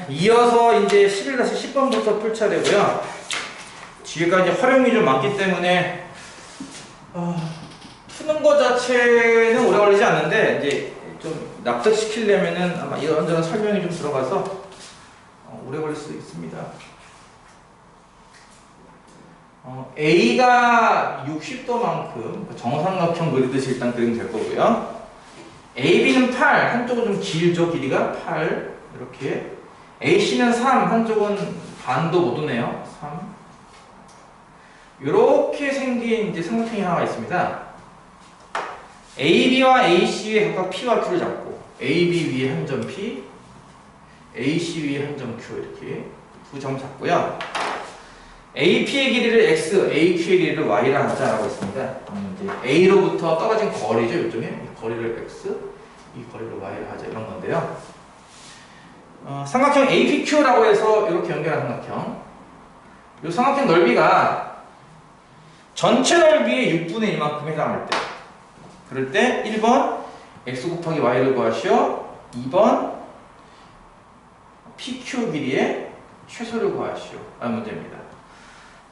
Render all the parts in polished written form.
이어서 이제 11-10번부터 풀 차례고요. 뒤에가 이제 활용이 좀 많기 때문에 푸는 거 자체는 오래 걸리지 않는데 이제 좀 납득시키려면은 아마 이런저런 설명이 좀 들어가서 오래 걸릴 수 있습니다. A가 60도만큼 정삼각형 그리듯이 일단 그리면 될 거고요. AB는 8, 한쪽은 좀 길죠, 길이가 8 이렇게. AC는 3, 한쪽은 반도 못 오네요. 3. 이렇게 생긴 이제 삼각형이 하나가 있습니다. AB와 AC에 각각 P와 Q를 잡고 AB 위에 한 점 P, AC 위에 한 점 Q 이렇게 두 점 잡고요. AP의 길이를 X, AQ의 길이를 Y라 하자라고 했습니다. 이제 A로부터 떨어진 거리죠, 일종의 이 거리를 X, 이 거리를 Y라 하자 이런 건데요. 삼각형 APQ라고 해서 이렇게 연결한 삼각형. 이 삼각형 넓이가 전체 넓이의 6분의 1만큼 해당할 때, 그럴 때 1번 X 곱하기 Y를 구하시오. 2번 PQ 길이의 최소를 구하시오 라는 문제입니다.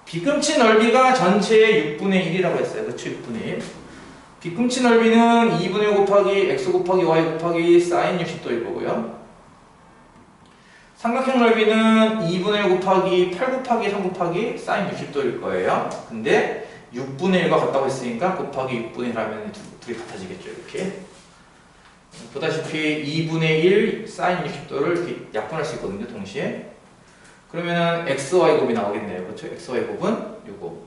뒤꿈치 넓이가 전체의 6분의 1이라고 했어요. 그렇죠? 6분의 1. 뒤꿈치 넓이는 2분의 1 곱하기 X 곱하기 Y 곱하기 사인 60도일 거고요. 삼각형 넓이는 2분의 1 곱하기 8 곱하기 3 곱하기 사인 60도일 거예요. 근데 6분의 1과 같다고 했으니까 곱하기 6분의 1 하면 둘이 같아지겠죠. 이렇게. 보다시피 2분의 1 사인 60도를 이렇게 약분할 수 있거든요. 동시에. 그러면 XY 곱이 나오겠네요. 그렇죠? XY 곱은 요거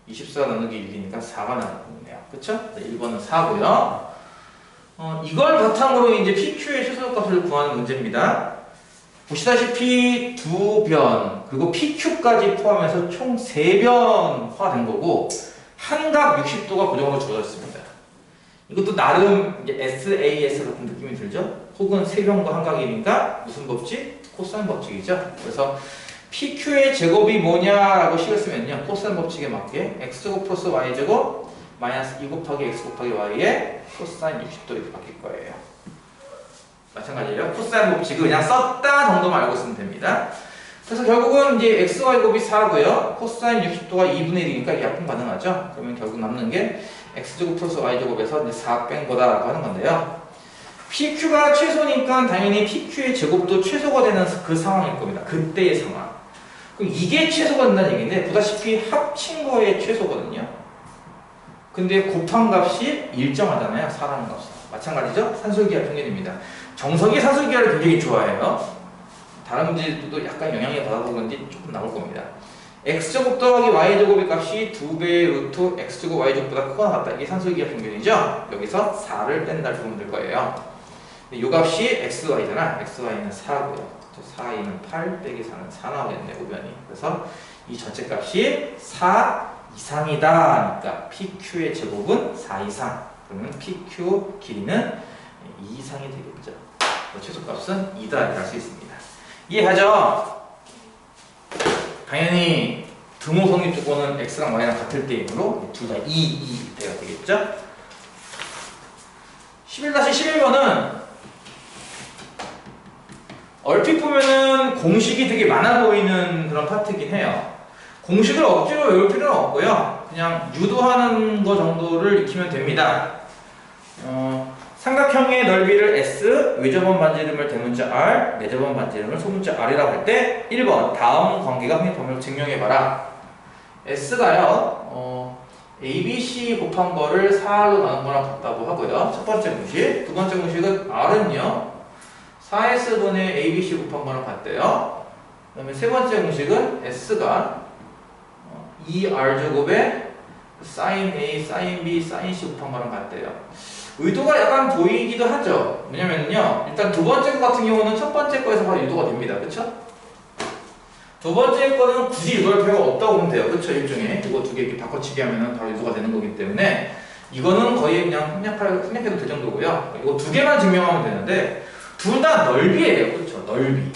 24 나누기 1이니까 4가 나오네요. 그렇죠? 1번은 4고요. 이걸 바탕으로 이제 PQ의 최소값을 구하는 문제입니다. 보시다시피 두 변 그리고 PQ까지 포함해서 총 3변화 된 거고 한각 60도가 고정으로 주어졌습니다. 이것도 나름 이제 SAS 같은 느낌이 들죠? 혹은 세변과 한각이니까 무슨 법칙? 코사인 법칙이죠. 그래서 PQ의 제곱이 뭐냐라고 식을 쓰면요. 코사인 법칙에 맞게 X제곱 플러스 Y제곱 마이너스 2 곱하기 X 곱하기 Y의 코사인 60도 이렇게 바뀔 거예요. 마찬가지예요. 코사인 법칙을 그냥 썼다 정도만 알고 있으면 됩니다. 그래서 결국은 이제 XY 곱이 4고요. 코사인 60도가 2분의 1이니까 약분 가능하죠. 그러면 결국 남는 게 X제곱 플러스 Y제곱에서 이제 4 뺀 거다라고 하는 건데요. PQ가 최소니까 당연히 PQ의 제곱도 최소가 되는 그 상황일 겁니다. 그때의 상황. 그럼 이게 최소가 된다는 얘기인데 보다시피 합친 거의 최소거든요. 근데 곱한 값이 일정하잖아요. 4라는 값이. 마찬가지죠. 산술기하 평균입니다. 정석이 산술기하를 굉장히 좋아해요. 다른 문제들도 약간 영향을 받아서 그런지 조금 나올 겁니다. X제곱 더하기 Y제곱의 값이 2배의 루트 X제곱 Y제곱보다 크거나 같다. 이게 산술기하 평균이죠. 여기서 4를 뺀다를 보면 될 거예요. 이 값이 XY잖아. XY는 4고요. 4A는 8 빼기 4는 4 나오겠네. 우변이. 그래서 이 전체 값이 4 이상이다. 그러니까 PQ의 제곱은 4 이상. 그러면 PQ 길이는 2 이상이 되겠죠. 최소값은 2다 이렇게 할 수 있습니다. 이해하죠? 당연히 등호성립 조건은 X랑 Y랑 같을 때이므로 둘 다 2, 2대가 되겠죠? 11-11번은 얼핏 보면은 공식이 되게 많아 보이는 그런 파트이긴 해요. 공식을 억지로 외울 필요는 없고요. 그냥 유도하는 거 정도를 익히면 됩니다. 삼각형의 넓이를 S, 외접원 반지름을 대문자 R, 내접원 반지름을 소문자 R이라고 할 때 1번 다음 관계가 확립범위로 증명해봐라. S가요. ABC 곱한 거를 4로 나눈 거랑 같다고 하고요. 첫 번째 공식. 두 번째 공식은 R은요. 4S분의 ABC 곱한 거랑 같대요. 그 다음에 세 번째 공식은 S가 2R제곱에 sin A, sin B, sin C 곱한 거랑 같대요. 의도가 약간 보이기도 하죠. 왜냐면요. 일단 두 번째 거 같은 경우는 첫 번째 거에서 바로 유도가 됩니다. 그쵸? 두 번째 거는 굳이 유도할 필요가 없다고 보면 돼요. 그쵸? 일종의 이거 두 개 이렇게 바꿔치기 하면 바로 유도가 되는 거기 때문에 이거는 거의 그냥 생략해도 될 정도고요. 이거 두 개만 증명하면 되는데 둘 다 넓이에요. 그쵸? 넓이.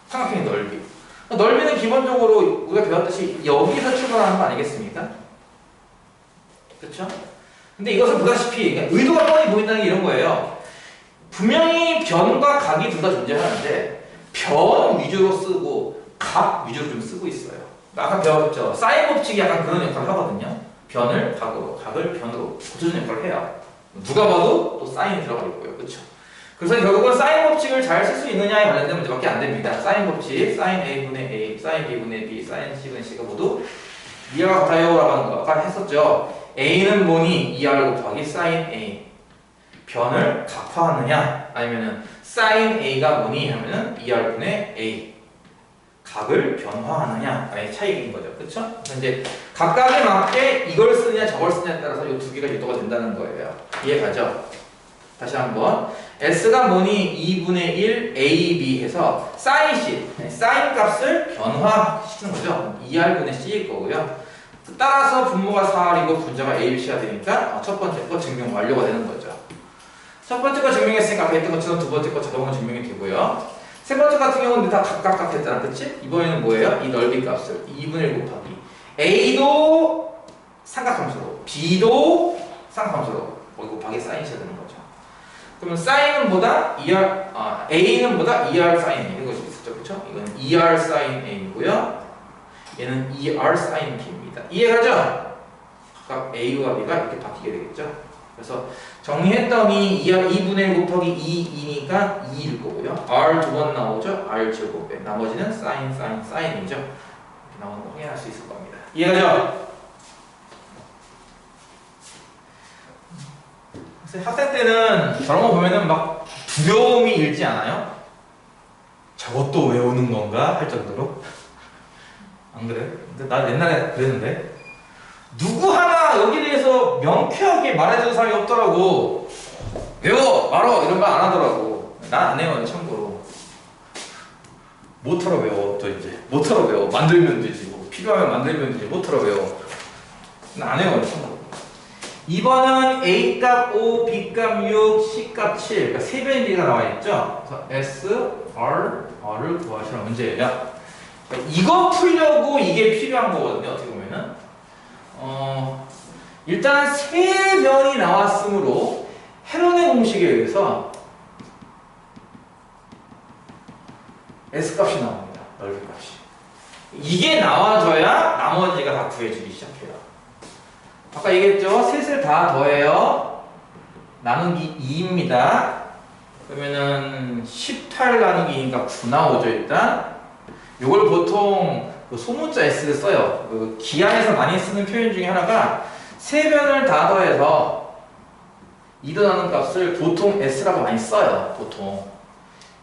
삼각형의 넓이. 넓이는 기본적으로 우리가 배웠듯이 여기서 출발하는 거 아니겠습니까? 그쵸? 근데 이것을 보다시피 의도가 뻔히 보인다는 게 이런 거예요. 분명히 변과 각이 둘 다 존재하는데 변 위주로 쓰고 각 위주로 좀 쓰고 있어요. 아까 배웠죠? 사인 법칙이 약간 그런 역할을 하거든요. 변을 각으로, 각을 변으로 고쳐주는 역할을 해요. 누가 봐도 또 사인이 들어가 있고요. 그렇죠? 그래서 결국은 사인 법칙을 잘 쓸 수 있느냐에 관련된 문제밖에 안 됩니다. 사인 법칙, 사인 A분의 A, 사인 B분의 B, 사인 C분의 C가 모두 이하가 같아요 라고 하는 거 아까 했었죠. A는 뭐니? 2R 곱하기 사인 A. 변을 각화하느냐 아니면은 사인 A가 뭐니? 하면은 2R분의 A. 각을 변화하느냐의 차이인 거죠. 그쵸? 이제 각각에 맞게 이걸 쓰느냐 저걸 쓰느냐에 따라서 이 두 개가 유도가 된다는 거예요. 이해가죠? 다시 한번 S가 뭐니? 2분의 1 AB 해서 사인 C, 사인 값을 변화시키는 거죠. 2R분의 C일 거고요. 따라서 분모가 4R이고 분자가 A, B, C가 되니까 첫 번째 거 증명 완료가 되는 거죠. 첫 번째 거 증명했으니까 앞에 했던 것처럼 두 번째 거 자동으로 증명이 되고요. 세 번째 같은 경우는 다 각각 했잖아, 그치? 이번에는 뭐예요? 이 넓이 값을 2분의 1 곱하기 A도 삼각함수로 B도 삼각함수로 곱하기 사인이 되는 거죠. 그러면 사인은 보다 A는 보다 2R 사인 A 이런 것이 있었죠, 그쵸? 이건 2R 사인 A이고요. 얘는 2R 사인 B입니다. 이해가죠? 각각 A와 B가 이렇게 바뀌게 되겠죠? 그래서 정리했더니 2분의 1 곱하기 2이니까 2일 거고요. R 두 번 나오죠? R 제곱에 나머지는 사인, 사인, 사인이죠. 이렇게 나오는 거 확인할 수 있을 겁니다. 이해가죠? 그래서 학생 때는 저런 거 보면은 막 두려움이 일지 않아요? 저것도 외우는 건가? 할 정도로. 안 그래요? 근데 나 옛날에 그랬는데 누구 하나 여기에 대해서 명쾌하게 말해주는 사람이 없더라고. 외워! 말어! 이런 말 안 하더라고. 난 안 해요, 참고로. 못하러 외워, 또 이제. 못하러 외워. 만들면 되지. 뭐. 필요하면 만들면 되지. 못하러 외워. 난 안 해요, 참고로. 2번은 A값 5, B값 6, C값 7. 그러니까 세 변의 비가 나와 있죠? 그래서 S, R, R을 구하시라는 문제예요. 그러니까 이거 풀려고 이게 필요한 거거든요, 어떻게 보면은. 일단 세 변이 나왔으므로 헤론의 공식에 의해서 S값이 나옵니다. 넓이 값이. 이게 나와줘야 나머지가 다 구해지기 시작해요. 아까 얘기했죠? 셋을 다 더해요. 나누기 2입니다. 그러면은 18 나누기니까 9 나오죠, 일단. 요걸 보통 그 소문자 S를 써요. 그 기하에서 많이 쓰는 표현 중에 하나가 세 변을 다 더해서 2도 나는 값을 보통 S라고 많이 써요. 보통.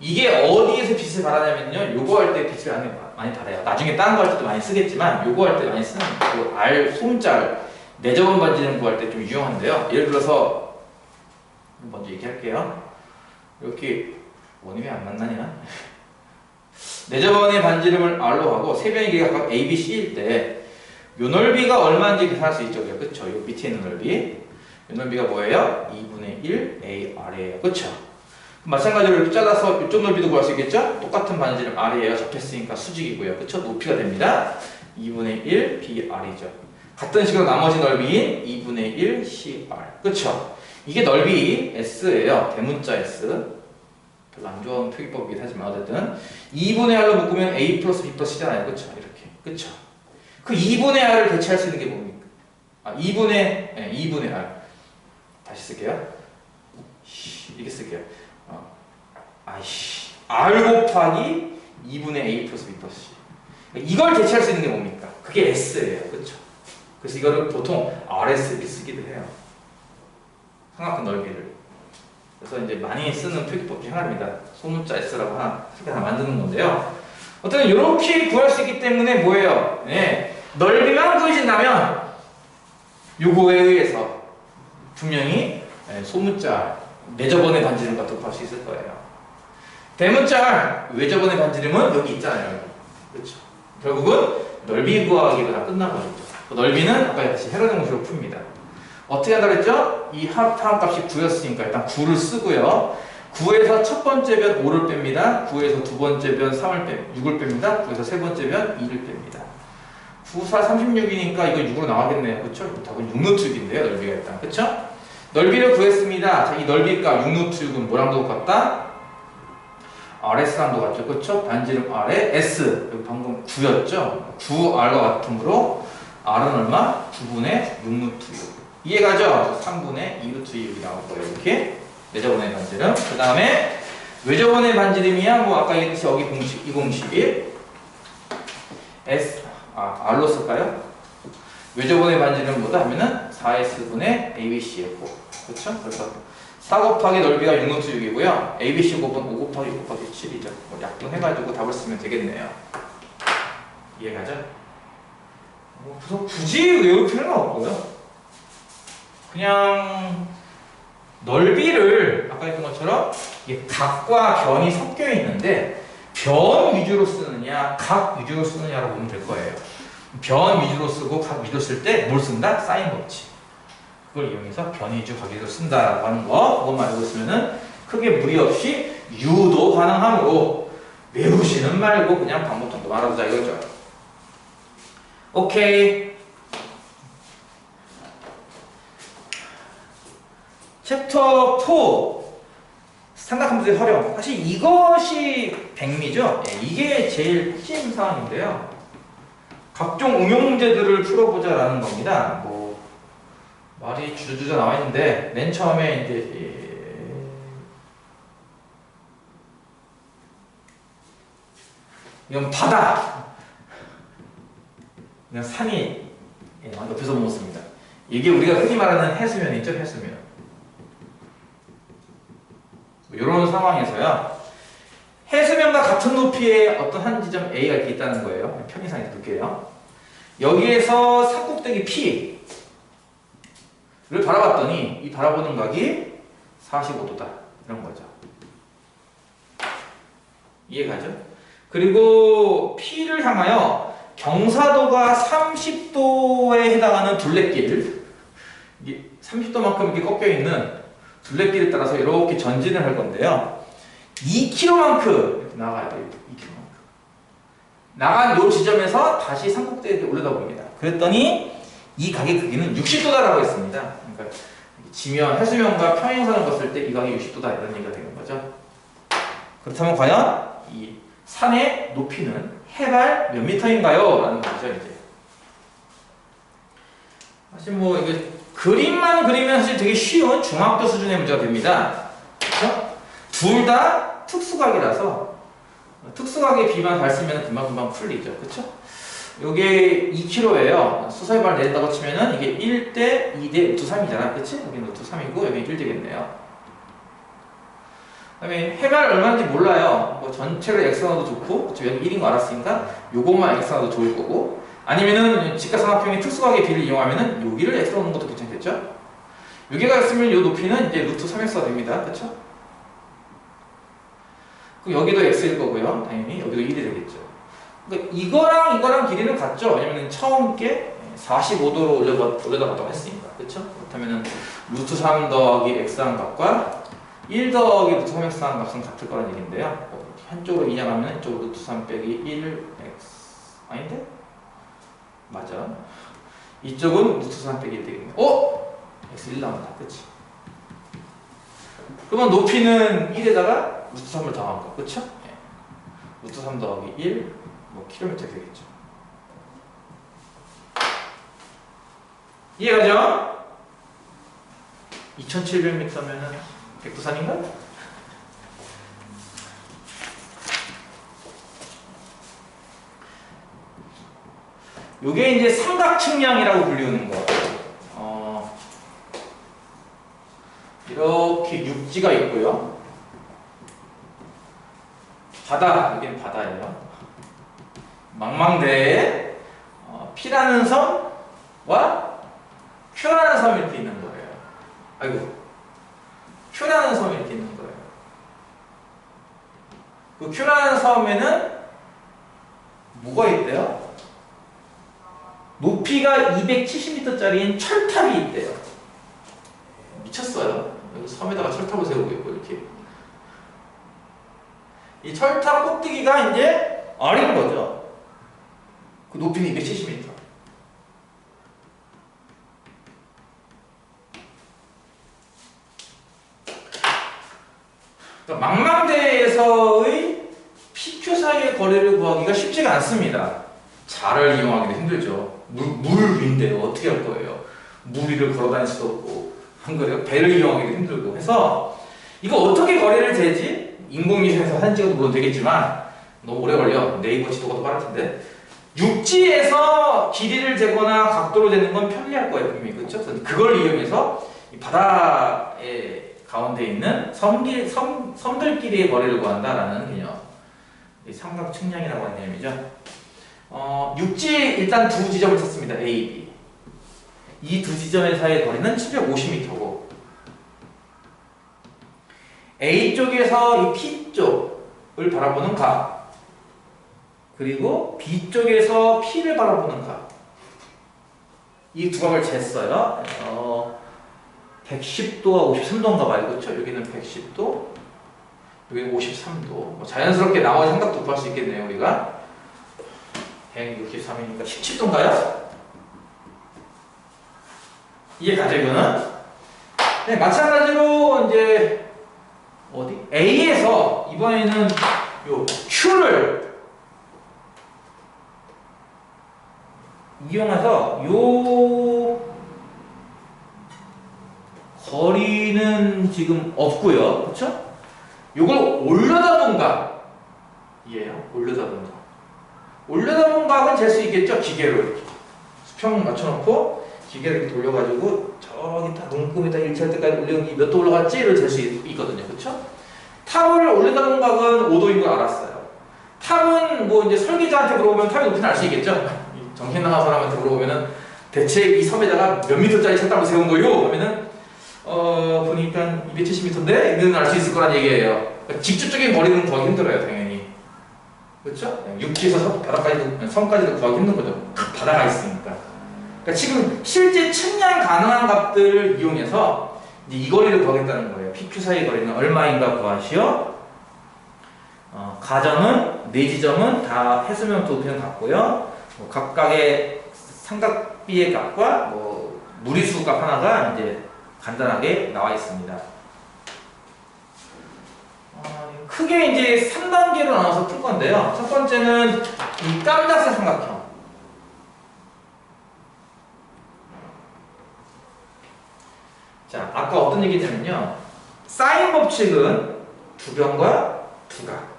이게 어디에서 빛을 발하냐면요. 요거 할 때 빛을 많이 발해요. 나중에 다른 거 할 때도 많이 쓰겠지만 요거 할 때 많이 쓰는 그 R 소문자를 내저번 반지름 구할 때 좀 유용한데요. 예를 들어서 먼저 얘기할게요. 이렇게 원이 왜 안 만나냐? 내저번의 반지름을 R로 하고 세 변의 길이가 각각 A, B, C일 때 요 넓이가 얼마인지 계산할 수 있죠. 그쵸? 요 밑에 있는 넓이. 요 넓이가 뭐예요? 2분의 1 AR이에요. 그쵸? 마찬가지로 이렇게 잘라서 이쪽 넓이도 구할 수 있겠죠? 똑같은 반지름 R이에요. 접했으니까 수직이고요. 그쵸? 높이가 됩니다. 2분의 1 BR이죠. 같은 식으로 나머지 넓이인 2분의 1 CR. 그쵸? 이게 넓이 S예요. 대문자 S. 별로 안 좋아하는 표기법이긴 하지만 어쨌든 2분의 R로 묶으면 A 플러스 B 플러스 C잖아요. 그쵸? 이렇게. 그쵸? 그 2분의 R을 대체할 수 있는 게 뭡니까? 2분의 R. 다시 쓸게요. 이렇게 쓸게요. R 곱하기 2분의 A 플러스 B 플러스 C. 이걸 대체할 수 있는 게 뭡니까? 그게 S예요. 그쵸? 그래서 이거를 보통 RS 이렇게 쓰기도 해요. 삼각형 넓이를. 그래서 이제 많이 쓰는 표기법 중 하나입니다. 소문자 S라고 하나 만드는 건데요. 어쨌든 이렇게 구할 수 있기 때문에 뭐예요? 네. 넓이만 구해진다면 요거에 의해서 분명히 소문자 내저번의 반지름 같은 거 구할 수 있을 거예요. 대문자 외저번의 반지름은 여기 있잖아요. 그렇죠? 결국은 넓이 구하기가 다 끝나버리죠. 그 넓이는 아까 다시 헤론의 공식으로 풉니다. 어떻게 한다 그랬죠? 이 합값이 9였으니까 일단 9를 쓰고요. 9에서 첫 번째 변 5를 뺍니다. 9에서 두 번째 변 6을 뺍니다. 9에서 세 번째 변 2를 뺍니다. 9, 4, 36이니까 이거 6으로 나가겠네요. 그쵸? 답은 6루트6인데요. 넓이가 일단. 그쵸? 넓이를 구했습니다. 자, 이 넓이값 6루트6은 뭐랑 똑같다? RS랑도 같죠. 그쵸? 반지름 R에 S. 여기 방금 9였죠? 9R과 같으므로 R은 얼마? 9분의 6루트 6. 이해가죠? 3분의 2루트 6이 나올 거예요. 이렇게. 내저번의 반지름. 그 다음에 외저번의 반지름이야. 뭐 아까 얘기했듯이 여기 공식, 이 공식이 R로 쓸까요? 외저번의 반지름은 뭐다 하면은 4S분의 ABC였고. 그쵸? 그래서 4 곱하기 넓이가 6루트 6이고요. ABC 곱은 5 곱하기 6 곱하기 7이죠. 뭐 약분해가지고 답을 쓰면 되겠네요. 이해가죠? 그래서 굳이 외울 필요는 없고요. 그냥 넓이를 아까 했던 것처럼 이게 각과 변이 섞여 있는데 변 위주로 쓰느냐 각 위주로 쓰느냐로 보면 될 거예요. 변 위주로 쓰고 각 위주로 쓸 때 뭘 쓴다? 사인 법칙. 그걸 이용해서 변 위주 각 위주로 쓴다라고 하는 거 그것만 알고 있으면은 크게 무리 없이 유도 가능하므로 외우지는 말고 그냥 방법 정도 알아두자 이거죠. 오케이. 챕터 4 삼각함수의 활용. 사실 이것이 백미죠. 이게 제일 핵심 사항인데요. 각종 응용 문제들을 풀어보자라는 겁니다. 뭐 말이 주저주저 나와 있는데 맨 처음에 이제 이건 바다. 그냥 산이 옆에서 먹었습니다. 이게 우리가 흔히 말하는 해수면이죠, 해수면. 이런 상황에서요. 해수면과 같은 높이의 어떤 한 지점 A가 이렇게 있다는 거예요. 편의상에서 볼게요. 여기에서 산꼭대기 P를 바라봤더니 이 바라보는 각이 45도다. 이런 거죠. 이해가죠? 그리고 P를 향하여 경사도가 30도에 해당하는 둘레길, 이게 30도만큼 이렇게 꺾여 있는 둘레길에 따라서 이렇게 전진을 할 건데요. 2km만큼 이렇게 나가요. 2km만큼. 나간 이 지점에서 다시 산꼭대기에 올라다 봅니다. 그랬더니 이 각의 크기는 60도다라고 했습니다. 그러니까 지면, 해수면과 평행선을 봤을 때 이 각이 60도다 이런 얘기가 되는 거죠. 그렇다면 과연 이 산의 높이는 해발 몇 미터인가요? 라는 거죠, 이제. 사실 뭐 이게 그림만 그리면 사실 되게 쉬운 중학교 수준의 문제가 됩니다. 그렇죠? 둘 다 특수각이라서 특수각의 비만 잘 쓰면 금방금방 풀리죠. 그렇죠? 요게 2km예요. 수서해발 내린다고 치면은 이게 1대 2대 루트 3이잖아. 그치? 여기는 루트 3이고 여기 1 되겠네요. 그 다음에 해발 얼마인지 몰라요. 뭐 전체로 x 나도 좋고, 그쵸? 여기 1인 거 알았으니까 요것만 x 나도 좋을 거고, 아니면은 직각삼각형의 특수각의 비를 이용하면은 여기를 x 넣는 것도 괜찮겠죠? 여기가 있으면 요 높이는 이제 루트 3x가 됩니다. 그쵸? 그럼 여기도 x일 거고요. 당연히 여기도 1이 되겠죠. 그러니까 이거랑 길이는 같죠? 왜냐면 처음 게 45도로 올려다봤다고 했으니까. 그쵸? 그렇다면은 루트 3 더하기 x한 값과 1 더하기 루트 3x 하는 값은 같을 거라는 얘기인데요. 한쪽으로 인양하면 이쪽 루트 3 빼기 1x 아닌데? 맞아. 이쪽은 루트 3 빼기 1 되겠네. x 1 나온다. 그치? 그러면 높이는 1에다가 루트 3을 더한 거. 그쵸? 네. 루트 3 더하기 1, 뭐 킬로미터 되겠죠. 이해가죠? 2700m면은 백두산인가? 요게 이제 삼각측량이라고 불리우는 거. 이렇게 육지가 있고요. 바다, 여기는 바다예요. 망망대에 P라는 섬과 Q라는 섬이 이렇게 있는 거예요. 아이고. Q라는 섬이 이렇게 있는 거예요. 그 Q라는 섬에는 뭐가 있대요? 높이가 270m짜리인 철탑이 있대요. 미쳤어요. 여기 섬에다가 철탑을 세우고 있고 이렇게. 이 철탑 꼭대기가 이제 R인 거죠. 그 높이는 270m. 그러니까 망망대에서의 사이의 거리를 구하기가 쉽지가 않습니다. 자를 이용하기도 힘들죠. 물 위인데 어떻게 할 거예요? 물 위를 걸어 다닐 수도 없고, 한 거래요. 배를 이용하기도 힘들고 해서 이거 어떻게 거리를 재지? 인공위성에서 사진 찍어도 물론 되겠지만 너무 오래 걸려. 네이버 지도가 더 빠를 텐데. 육지에서 길이를 재거나 각도를 재는 건 편리할 거예요, 분명히. 그렇죠? 그래서 그걸 이용해서 이 바다의 가운데 있는 섬들끼리의 거리를 구한다라는 개념. 삼각 측량이라고 하는 개념이죠. 육지 일단 두 지점을 찾습니다. A, B. 이 두 지점 사이의 거리는 750m고 A 쪽에서 이 P 쪽을 바라보는 각, 그리고 B 쪽에서 P를 바라보는 각, 이 두 각을 쟀어요. 110도와 53도인가 봐요. 그렇죠? 여기는 110도, 여기는 53도. 자연스럽게 나머지 삼각도 구할 수 있겠네요, 우리가. 163이니까 17도인가요? 이해가죠, 이거는? 네, 마찬가지로 이제 어디? A에서 이번에는 요 Q를 이용해서 요 거리는 지금 없고요. 그렇죠? 요걸 올려다본 각. 이해요? 올려다본 각. 올려다본 각은 잴 수 있겠죠? 기계로 이렇게 수평 맞춰놓고 기계를 이렇게 돌려가지고 저기 다 눈금에다 일치할 때까지 올려놓기 몇 도 올라갔지를 잴 수 있거든요. 그렇죠? 탑을 올려다본 각은 5도인 걸 알았어요. 탑은 뭐 이제 설계자한테 물어보면 탑의 높이는 알 수 있겠죠? 정신 나간 사람한테 물어보면은 대체 이 섬에다가 몇 미터짜리 철탑을 세운 거요? 하면은 보니까 270m인데 이건 알 수 있을 거란 얘기예요. 그러니까 직접적인 거리는 구하기 힘들어요, 당연히. 그렇죠? 육지에서 바다까지도 섬까지도 구하기 힘든 거죠. 바다가 있으니까. 그러니까 지금 실제 측량 가능한 값들을 이용해서 이제 이 거리를 구하겠다는 거예요. PQ 사이 거리는 얼마인가 구하시오. 가정은 네 지점은 다 해수면 높이는 같고요. 각각의 삼각비의 값과 무리수 값 하나가 이제 간단하게 나와 있습니다. 크게 이제 3단계로 나눠서 풀 건데요. 첫 번째는 이 깜짝색 삼각형. 자, 아까 어떤 얘기냐면요. 사인 법칙은 두 변과 두 각.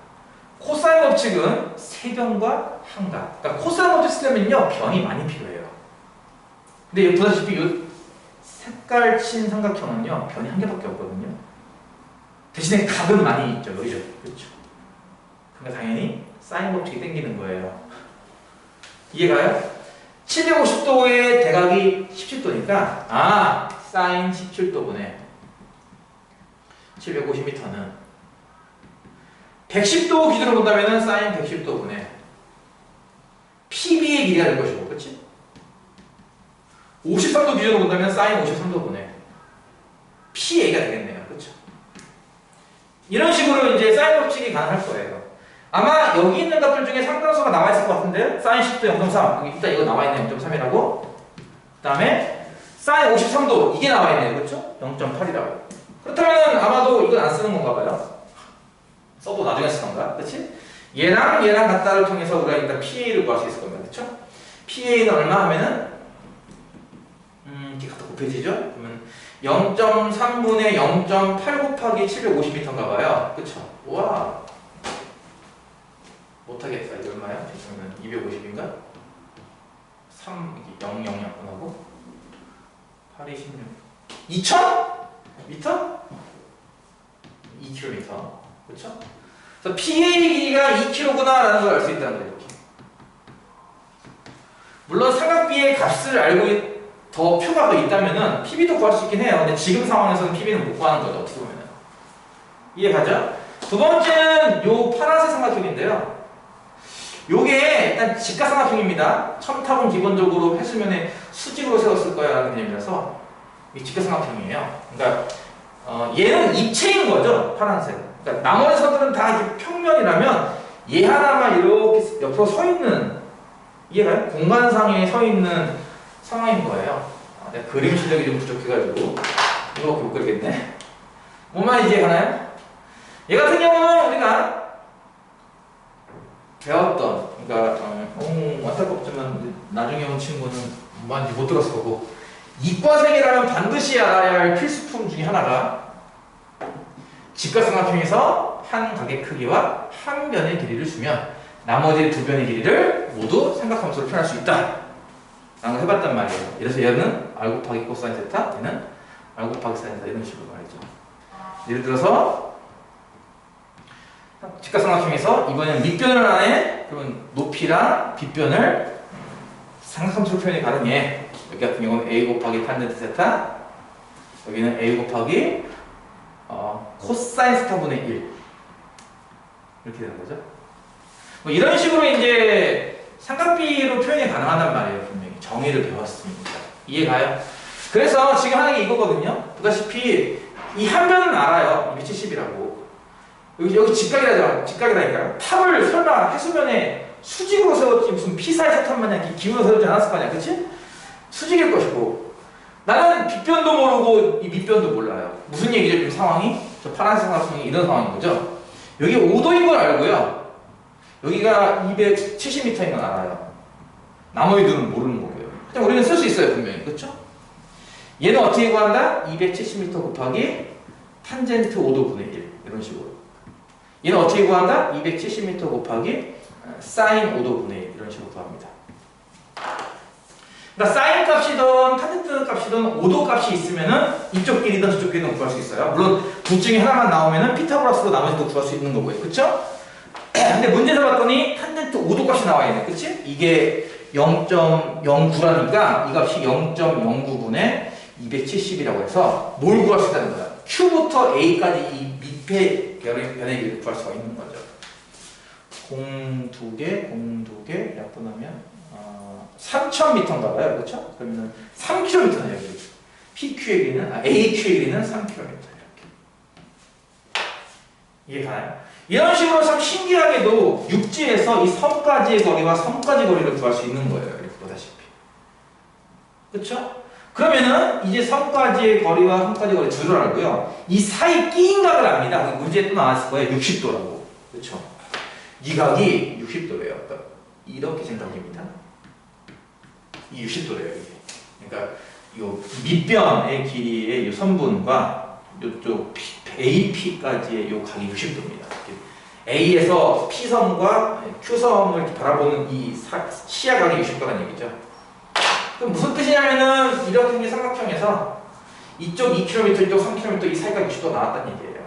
코사인 법칙은 세 변과 한 각. 그러니까 코사인 법칙 쓰려면요, 변이 많이 필요해요. 근데 여기 보다시피 이 색깔 친 삼각형은요, 변이 한 개밖에 없거든요. 대신에 각은 많이 있죠. 그죠? 그렇죠. 그러니까 당연히 사인 법칙이 땡기는 거예요. 이해가요? 750도의 대각이 17도니까 사인 17도분의 750m는 110도 기준으로 본다면 사인 110도분의 PB의 길이가 될 것이고, 그렇지? 53도 기준으로 본다면 사인 53도분의 PA가 되겠네요. 그렇죠? 이런 식으로 이제 사인 법칙이 가능할 거예요. 아마 여기 있는 값들 중에 상관수가 나와 있을 것 같은데, 사인 10도 0.3, 일단 이거 나와 있네, 0.3이라고. 그 다음에 사인 53도 이게 나와 있네요. 그렇죠? 0.8이라고. 그렇다면 아마도 이건 안 쓰는 건가 봐요. 써도 나중에 쓰던가. 그렇지? 얘랑 같다를 통해서 우리가 일단 PA를 구할 수 있을 겁니다. 그렇죠? PA는 얼마 하면은 이렇게 갖다 곱해지죠? 그러면 0.3분의 0.8 곱하기 750m인가 봐요. 그쵸? 우와! 못하겠다. 이거 얼마야? 그러면 250인가? 3, 0, 0, 0하고 8, 26. 2000? 미터? 2km. 그쵸? 그래서 PA 길이가 2km구나 라는 걸 알 수 있다는 거예요. 이렇게. 물론 삼각비의 값을 알고 더 표가 더 있다면은 PB도 구할 수 있긴 해요. 근데 지금 상황에서는 PB는 못 구하는 거죠. 어떻게 보면은. 이해가죠? 두 번째는 요 파란색 삼각형인데요. 요게 일단 직각삼각형입니다. 첨탑은 기본적으로 해수면에 수직으로 세웠을 거야 라는 개념이라서 이 직각삼각형이에요. 그러니까 얘는 입체인 거죠. 파란색. 그러니까 나머지 선들은 다 이렇게 평면이라면 얘 하나만 이렇게 옆으로 서 있는, 이해가요? 공간상에 서 있는 상황인 거예요. 내가 그림 실력이 좀 부족해가지고 이거밖에 못 그리겠네. 뭐만 이제 가나요? 얘 같은 경우는 우리가 배웠던, 그러니까 안타깝지만 나중에 온 친구는 많이 못 들었을 거고, 이과생이라면 반드시 알아야 할 필수품 중에 하나가 직각삼각형에서 한 각의 크기와 한 변의 길이를 주면 나머지 두 변의 길이를 모두 삼각함수로 표현할 수 있다 라는 걸 해봤단 말이에요. 그래서 얘는 r 곱하기 코사인 세타, 얘는 r 곱하기 사인 세타 이런 식으로 말이죠. 예를 들어서 직각삼각형에서 이번에는 밑변을 하네. 그러면 높이랑 빗변을 삼각함수로 표현이 가능해. 여기 같은 경우는 a 곱하기 탄젠트 세타, 여기는 a 곱하기 코사인 세타분의 1 이렇게 되는 거죠. 뭐 이런 식으로 이제 삼각비로 표현이 가능하단 말이에요. 분명히 정의를 배웠습니다. 이해가요? 그래서 지금 하는 게 이거거든요. 보다시피 이 한 변은 알아요. 270이라고. 여기 직각이라니까요. 탑을 설마 해수면에 수직으로 세웠지 무슨 피사의 세탑 마냥 이렇게 기울여 세우지 않았을 거 아니야. 그치? 수직일 것이고 나는 빗변도 모르고 이 밑변도 몰라요. 무슨 얘기죠? 지금 상황이? 저 파란색 삼각형이 이런 상황인 거죠. 여기 5도인 걸 알고요. 여기가 270m인 건 알아요. 나머지들은 모르는 거고요. 하지만 우리는 쓸 수 있어요. 분명히. 그렇죠? 얘는 어떻게 구한다? 270m 곱하기 탄젠트 5도분의 1 이런 식으로. 얘는 어떻게 구한다? 270m 곱하기 사인 5도분의 1 이런 식으로 구합니다. 그러니까 사인 값이든 탄젠트 값이든 5도 값이 있으면은 이쪽 길이든 저쪽 길이든 구할 수 있어요. 물론 둘 중에 하나만 나오면은 피타고라스로 나머지도 구할 수 있는 거고요. 그쵸? 근데 문제에서 봤더니 탄젠트 5도 값이 나와 있네. 그치? 이게 0.09라니까 이 값이 0.099분의 270이라고 해서 뭘 구할 수 있다는 거야? Q부터 A까지 이 밑에 변의 길이를 구할 수가 있는 거죠. 공 두 개 약분하면 3,000m인가 봐요. 그렇죠? 그러면 3km네요. 여기. PQ의 길이는 AQ의 길이는 3km 이렇게. 이해가나요? 이런 식으로 참 신기하게도 육지에서 이 섬까지의 거리와 섬까지 거리를 구할 수 있는 거예요. 이렇게 보다시피. 그렇죠? 그러면은 이제 섬까지의 거리와 섬까지 거리 줄을 알고요. 이 사이 끼인 각을 압니다. 문제에 또 나왔을 거예요. 60도라고. 그렇죠? 이 각이 60도예요. 이렇게 생각됩니다. 이 60도래요. 이게. 그러니까 요 밑변의 길이의 요 선분과 요쪽 AP까지의 요 각이 60도입니다. A에서 P섬과 Q섬을 이렇게 바라보는 이 시야각이 60도라는 얘기죠. 그럼 무슨 뜻이냐면은 이렇게 생긴 삼각형에서 이쪽 2km, 이쪽 3km 이 사이가 60도 나왔다는 얘기예요.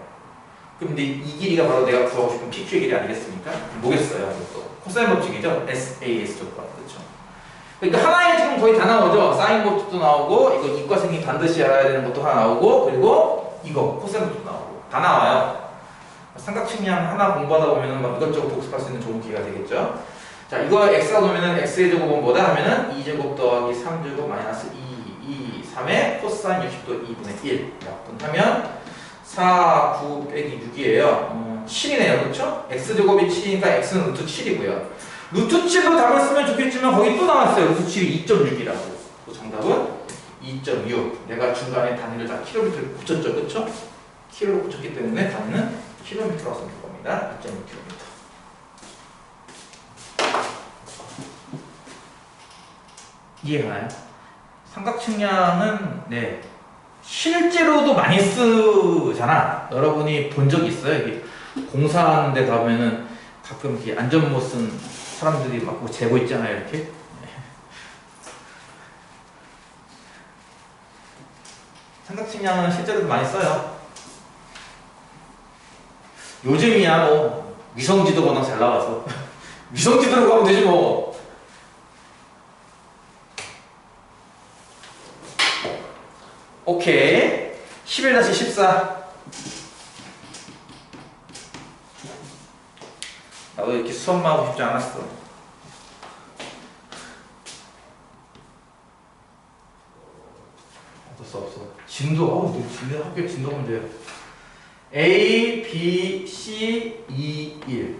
그럼 근데 이 길이가 바로 내가 구하고 싶은 PQ의 길이 아니겠습니까? 뭐겠어요? 이것도 코사인 법칙이죠. SAS 조건. 그렇죠? 그러니까 하나에 지금 거의 다 나오죠. 사인 법칙도 나오고 이거 이과생이 반드시 알아야 되는 것도 하나 나오고 그리고 이거 코사인 법칙도 나오고 다 나와요. 삼각측량 하나 공부하다 보면은 막 이것저것 복습할 수 있는 좋은 기회가 되겠죠. 자, 이거 x가 놓으면은 x의 제곱은 뭐다 하면은 2제곱 더하기 3제곱 마이너스 2, 3의 코사인 60도 2분의 1 약분하면 4, 9 빼기 6이에요. 7이네요. 그렇죠? x제곱이 7이니까 x는 루트 7이고요. 루트 7로 답을 쓰면 좋겠지만 거기 또 나왔어요. 루트 7이 2.6이라고. 그 정답은 2.6. 내가 중간에 단위를 다 킬로미터를 붙였죠. 그렇죠? 킬로로 붙였기 때문에 단위는 킬로미터로 쓰면 될 겁니다. 2.6km. 이해가나요? 삼각측량은 네 실제로도 많이 쓰잖아. 여러분이 본 적 있어요? 이게 공사하는 데 가면은 가끔 이렇게 안전 못 쓴 사람들이 막 재고 있잖아요. 이렇게. 삼각측량은 실제로도 많이 써요. 요즘이야 뭐 위성지도가 워낙 잘 나와서 위성지도로 가면 되지 뭐. 오케이. 11-14. 나도 이렇게 수업만 하고 싶지 않았어. 어쩔 수 없어. 진도, 진도 학교 진도 문제야. A, B, C, 2, 1.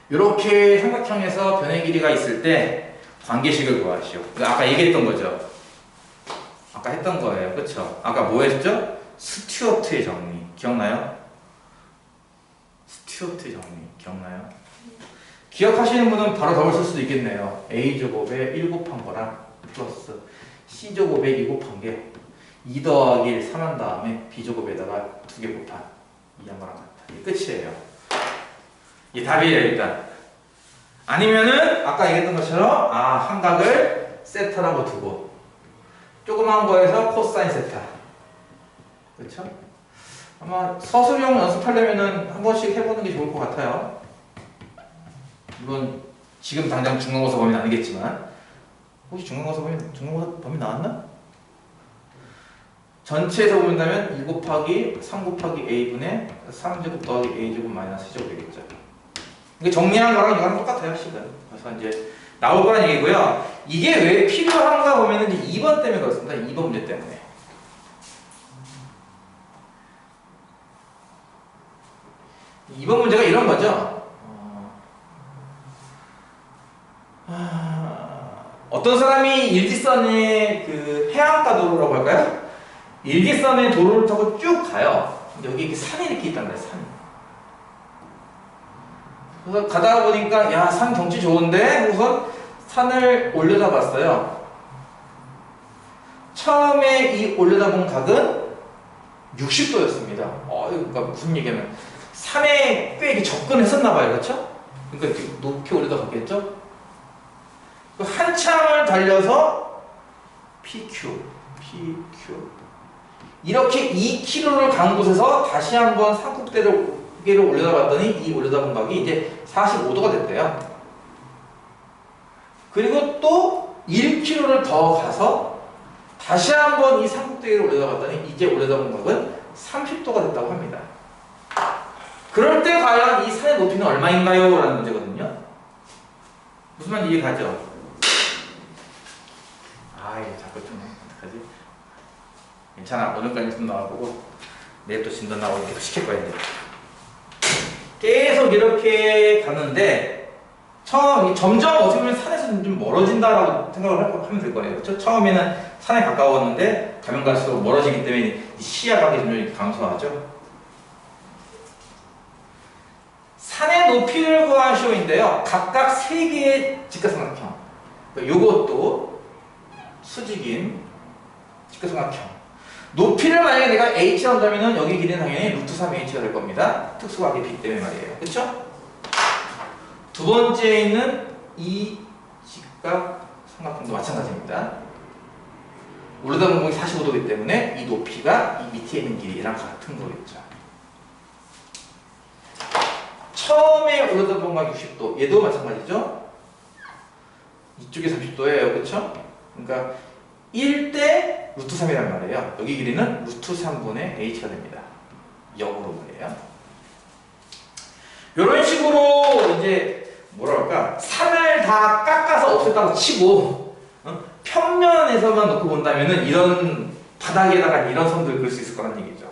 이렇게 삼각형에서 변의 길이가 있을 때 관계식을 구하시오. 아까 얘기했던 거죠. 아까 했던 거예요. 그쵸? 아까 뭐 했죠? 스튜어트의 정리. 기억나요? 스튜어트의 정리. 기억나요? 기억하시는 분은 바로 답을 쓸 수도 있겠네요. A제곱에 1 곱한 거랑 플러스 C제곱에 2 곱한 게 2 더하기 1 3한 다음에 B제곱에다가 2개 곱한 2한 거랑 같다. 이게 끝이에요. 이게 답이에요, 일단. 아니면은 아까 얘기했던 것처럼 한각을 세타라고 두고 조그만 거에서 코사인 세타. 그렇죠? 아마 서술형 연습하려면은 한 번씩 해보는 게 좋을 것 같아요. 물론 지금 당장 중간고사 범위는 아니겠지만 혹시 중간고사 범위 나왔나? 전체에서 본다면 2 곱하기 3 곱하기 a분의 3제곱 더하기 a제곱 마이너스 c제곱 되겠죠. 이게 정리한 거랑 이거랑 똑같아요, 식은. 그래서 이제 나올 거란 얘기고요. 이게 왜 필요한가 보면은 이제 2번 때문에 그렇습니다. 2번 문제 때문에. 2번 문제가 이런 거죠. 어떤 사람이 일직선의 그 해안가 도로라고 할까요? 일직선의 도로를 타고 쭉 가요. 여기 이렇게 산이 이렇게 있단 말이에요, 산. 그래서 가다 보니까, 야, 산 경치 좋은데? 우선 산을 올려다 봤어요. 처음에 이 올려다 본 각은 60도였습니다. 그러니까 무슨 얘기냐면, 산에 꽤 접근했었나 봐요, 그렇죠? 그러니까 높게 올려다 갔겠죠? 한참을 달려서 PQ 이렇게 2km를 간 곳에서 다시 한번 산꼭대기를 올려다 봤더니 이 올려다 본 각이 이제 45도가 됐대요. 그리고 또 1km를 더 가서 다시 한번 이 산꼭대기를 올려다 봤더니 이제 올려다 본 각은 30도가 됐다고 합니다. 그럴 때 과연 이 산의 높이는 얼마인가요? 라는 문제거든요. 무슨 말인지 이해가죠? 자꾸 좀 어떡하지? 괜찮아. 오늘까지 좀 나와보고 내일 또 진도 나오고 계속 시킬 거야 이제. 계속 이렇게 가는데 점점 어떻게 보면 산에서 좀 멀어진다라고 생각을 하면 될 거예요. 그렇죠? 처음에는 산에 가까웠는데 가면 갈수록 멀어지기 때문에 시야각이 점점 감소하죠. 산의 높이를 구한 시험인데요. 각각 3개의 직각삼각형. 요것도 수직인 직각삼각형. 높이를 만약에 내가 h라 한다면 여기 길이는 당연히 루트 3h가 될 겁니다. 특수각이 b 때문에 말이에요. 그쵸? 두 번째에 있는 이 직각삼각형도 마찬가지입니다. 올라다 본 공이 45도이기 때문에 이 높이가 이 밑에 있는 길이랑 같은 거겠죠. 처음에 올라다 본 건 60도. 얘도 마찬가지죠? 이쪽이 30도예요. 그쵸? 그러니까 1대 루트 3이란 말이에요. 여기 길이는 루트 3분의 h가 됩니다. 역으로 말이에요. 이런 식으로 이제 뭐랄까 산을 다 깎아서 없앴다고 치고 평면에서만 놓고 본다면은 이런 바닥에다가 이런 선들을 그릴 수 있을 거란 얘기죠.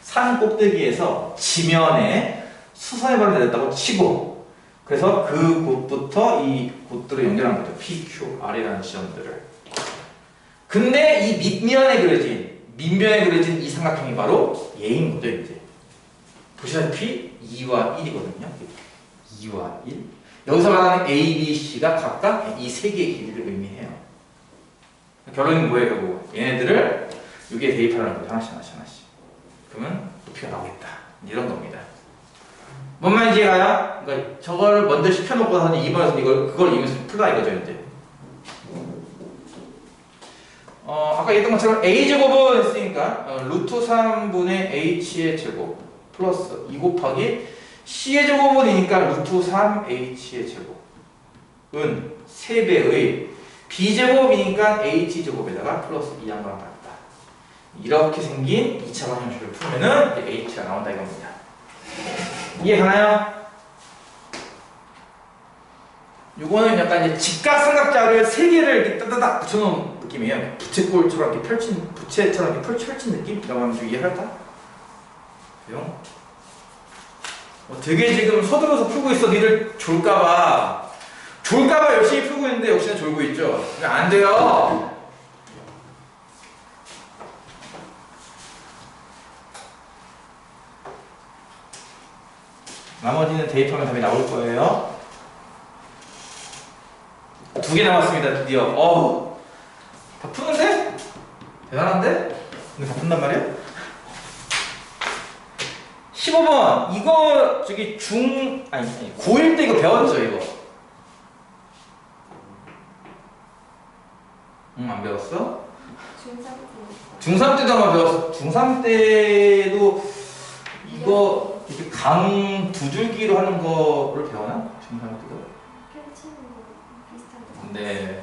산 꼭대기에서 지면에 수선이 발달됐다고 치고 그래서 그 곳부터 이 곳들을 연결한 거죠. PQR이라는 지점들을. 근데 이 밑면에 그려진 밑면에 그려진 이 삼각형이 바로 얘인 거죠. 이제 보시다시피 2와 1이거든요. 2와 1. 여기서 말하는 A, B, C가 각각 이 세 개의 길이를 의미해요. 결론이 뭐예요? 결국 얘네들을 여기에 대입하라는 거죠. 하나씩. 그러면 높이가 나오겠다. 이런 겁니다. 뭔 말인지 가요? 그러니까 저거를 먼저 시켜놓고 나서 2번에서 그걸 이용해서 풀다 이거죠. 이제 아까 얘기했던 것처럼 a제곱은 했으니까 루트 3분의 h의 제곱 플러스 2 곱하기 c의 제곱은이니까 루트 3h의 제곱은 3배의 b제곱이니까 h제곱에다가 플러스 2한 거랑 같다. 이렇게 생긴 2차 방정식을 풀면은 이제 h가 나온다 이겁니다. 이해가나요? 요거는 약간 이제 직각삼각자를 3개를 이렇게 따다닥 붙여놓은 느낌이에요. 부채꼴처럼 이렇게 부채처럼 이렇게 펼친 느낌이라고 하면 좀 이해할까? 그죠? 되게 지금 서둘러서 풀고 있어. 니들 졸까봐 열심히 풀고 있는데 역시나 졸고 있죠? 안 돼요. 나머지는 대입하면 답이 나올 거예요. 2개 남았습니다. 드디어. 다 푸는데? 대단한데? 근데 다 푼단 말이야? 15번. 이거 저기 고1 때 이거 배웠죠, 이거? 응, 안 배웠어? 중3 때도 아마 배웠어. 중3 때도 이거 이렇게 강 두 줄기로 하는 거를 배웠나? 중3 때도? 네.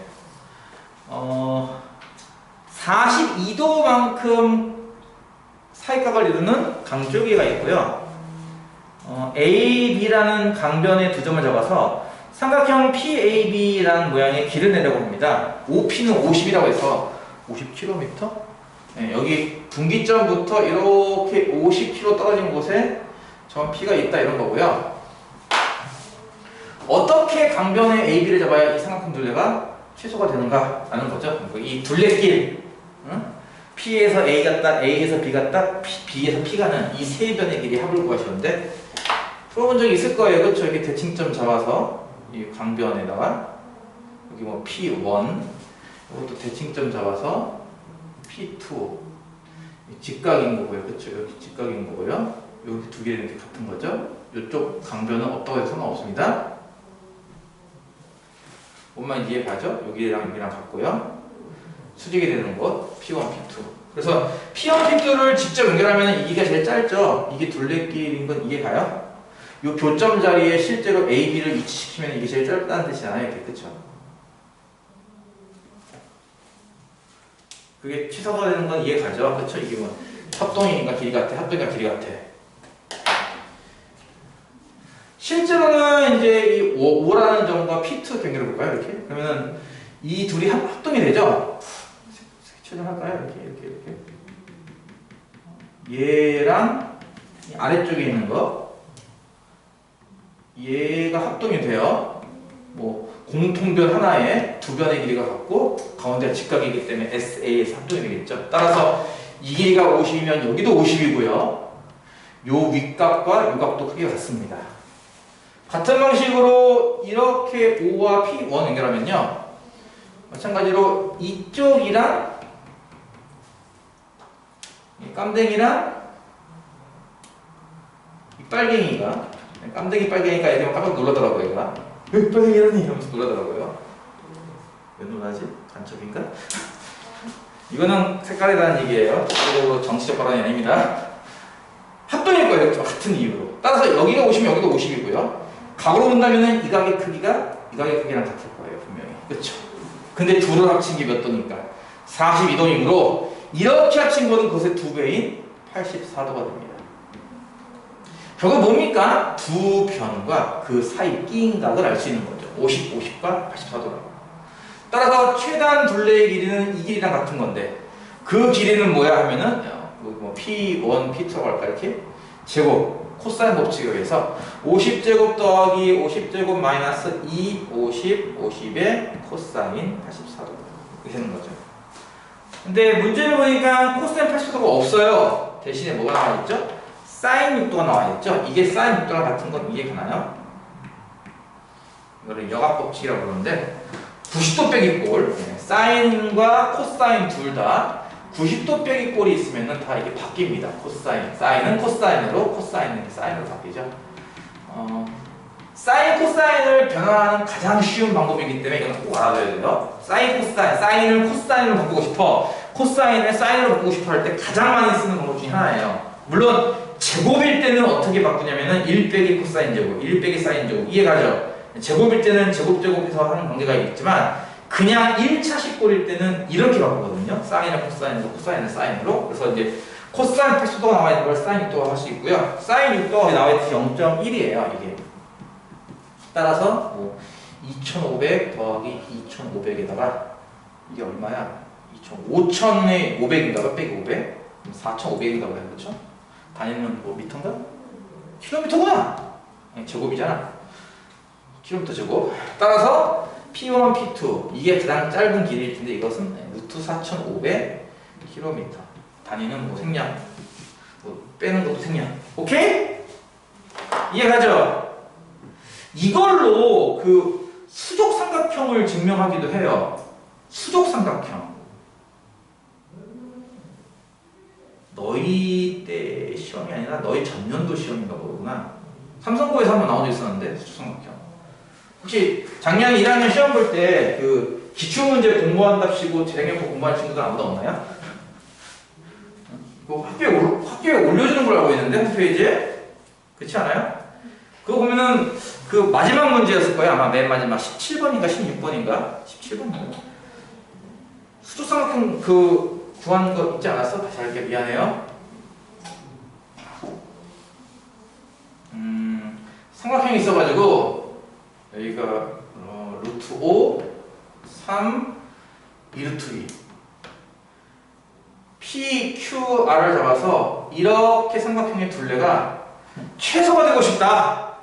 42도만큼 사이각을 이루는 강줄기가 있고요. A, B라는 강변의 두 점을 잡아서 삼각형 PAB라는 모양의 길을 내려고 합니다. OP는 50이라고 해서 50km? 네, 여기 분기점부터 이렇게 50km 떨어진 곳에 점 P가 있다 이런 거고요. 어떻게 강변의 AB를 잡아야 이 삼각형 둘레가 취소가 되는가 라는 거죠. 이 둘레길, P에서 A 갔다, A에서 B 갔다, B에서 P 가는 이 세 변의 길이 합을 구하시는데 풀어본 적이 있을 거예요. 그렇죠? 이렇게 대칭점 잡아서 이 강변에다가 여기 뭐 P1 이것도 대칭점 잡아서 P2 직각인 거고요. 그렇죠? 여기 직각인 거고요. 여기 두 개는 이렇게 같은 거죠. 이쪽 강변은 없다고 해서 상관없습니다. 뭔만 이해가죠? 여기랑 여기랑 같고요. 수직이 되는 곳 P1, P2. 그래서 P1, P2를 직접 연결하면 이 길이가 제일 짧죠? 이게 둘레길인 건 이해가요? 이 교점 자리에 실제로 A, B를 위치시키면 이게 제일 짧다는 뜻이잖아요. 이렇게, 그쵸? 그게 취소가 되는 건 이해가죠? 그쵸? 이게 뭐 합동이니까 길이 같아, 합동이니까 길이 같아. 실제로는 이제 이 5라는 점과 P2 경계를 볼까요? 이렇게? 그러면은 이 둘이 합동이 되죠? 최전할까요? 이렇게. 얘랑 아래쪽에 있는 거. 얘가 합동이 돼요. 뭐, 공통변 하나에 두 변의 길이가 같고, 가운데가 직각이기 때문에 SA에서 합동이 되겠죠. 따라서 이 길이가 50이면 여기도 50이고요. 요 윗각과 요 각도 크기가 같습니다. 같은 방식으로 이렇게 O와 P1 연결하면요. 마찬가지로 이쪽이랑 이 깜댕이랑 이 빨갱이가 깜댕이 빨갱이가 얘들만 깜짝 놀라더라고요. 얘가 왜 빨갱이라니? 하면서 놀라더라고요. 왜 놀라지? 간첩인가? 이거는 색깔이라는 얘기예요. 적극적으로 정치적 발언이 아닙니다. 합동일 거예요. 같은 이유로. 따라서 여기가 50이면 여기도 50이고요. 각으로 본다면 이 각의 크기가 이 각의 크기랑 같을 거예요. 분명히. 그렇죠? 근데 둘을 합친 게 몇 도니까? 42도이므로 이렇게 합친 거는 그것의 2배인 84도가 됩니다. 결국 뭡니까? 두 변과 그 사이 끼인 각을 알 수 있는 거죠. 50과 84도라고. 따라서 최단 둘레의 길이는 이 길이랑 같은 건데 그 길이는 뭐야 하면은 뭐 P1, P2라고 할까 이렇게 제곱 코사인 법칙에 의해서 50제곱 더하기 50제곱 마이너스 2, 50, 50의 코사인 84도 이렇게 되는 거죠. 근데 문제를 보니까 코사인 84도가 없어요. 대신에 뭐가 나와 있죠? 사인 6도가 나와 있죠. 이게 사인 6도랑 같은 건 이해가나요? 이거를 여각법칙이라고 그러는데 90도 빼기 꼴, 사인과 코사인 둘 다 90도 빼기 꼴이 있으면 다 이게 바뀝니다. 코사인, 사인은 코사인으로, 코사인은 사인으로 바뀌죠. 사인, 코사인을 변화하는 가장 쉬운 방법이기 때문에 이건 꼭 알아둬야 돼요. 사인, 코사인, 사인을 코사인으로 바꾸고 싶어, 코사인을 사인으로 바꾸고 싶어 할 때 가장 많이 쓰는 방법 중에 하나예요. 물론 제곱일 때는 어떻게 바꾸냐면은 1 빼기 코사인 제곱, 1 빼기 사인 제곱 이해가죠? 제곱일 때는 제곱제곱해서 하는 관계가 있지만 그냥 1차식 꼴일 때는 이렇게 바꾸거든요. 사인을 코사인으로, 코사인을 사인으로. 그래서 이제 코사인 80도가 나와 있는 걸 사인 6도가 할 수 있고요. 사인 6도가 나와 있는 0.1이에요. 이게. 따라서 뭐 2500 더하기 2500에다가 이게 얼마야? 5000에 500인가가 빼기 500? 4500인가 봐요. 그렇죠? 단위는 뭐 미터인가? 킬로미터구나. 제곱이잖아. 킬로미터 제곱. 따라서 P1, P2 이게 가장 짧은 길이일 텐데 이것은 루트 4500km. 단위는 뭐 생략. 뭐 빼는 것도 생략. 오케이? 이해가죠? 이걸로 그 수족 삼각형을 증명하기도 해요. 수족 삼각형. 너희 때 시험이 아니라 너희 전년도 시험인가 보구나. 삼성고에서 한번 나온 적 있었는데 수족 삼각형. 혹시 작년 1학년 시험 볼 때 그 기출문제 공부한답시고 재행연포 공부한 친구들 아무도 없나요? 그 학교에 올려주는 걸 알고 있는데 홈페이지에? 그렇지 않아요? 그거 보면은 그 마지막 문제였을 거예요. 아마 맨 마지막 17번인가 16번인가? 17번인가? 수족삼각형 그 구한 거 있지 않았어? 다시 할게. 미안해요. 삼각형이 있어가지고 여기가 루트 5 3 2루트 2 P, Q, R을 잡아서 이렇게 삼각형의 둘레가 최소가 되고 싶다.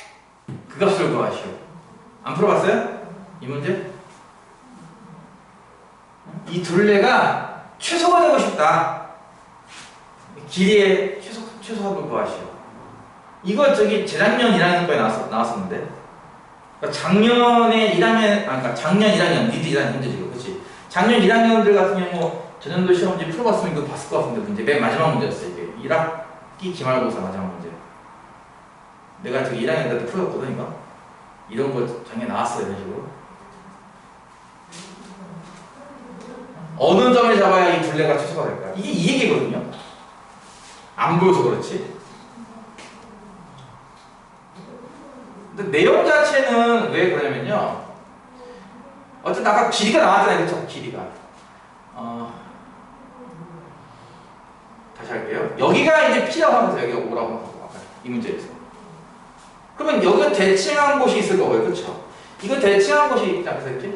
그 값을 구하시오. 안 풀어봤어요? 이 문제? 이 둘레가 최소가 되고 싶다. 길이의 최소값을 구하시오. 이거 저기 재작년 1학년 거에 나왔었는데. 그러니까 작년에 1학년, 그러니까 작년 1학년, 니들 1학년 현재 지금, 그치? 작년 1학년들 같은 경우 전년도 시험지 풀어봤으면 이거 봤을 것 같은데 문제 맨 마지막 문제였어요. 이게 1학기 기말고사 마지막 문제. 내가 저기 1학년 때 풀었거든 이거. 이런 거 작년에 나왔어요 이런 식으로. 어느 점을 잡아야 이 둘레가 최소가 될까? 이게 이 얘기거든요. 안 보여서 그렇지. 근데 내용 자체는 왜 그러냐면요. 어쨌든 아까 길이가 나왔잖아요. 그쵸? 길이가. 다시 할게요. 여기가 이제 P라고 하면서 여기가 O라고 하고 이 문제에서. 그러면 여기가 대칭한 곳이 있을 거고요. 그쵸? 이거 대칭한 곳이 있지 않겠어요?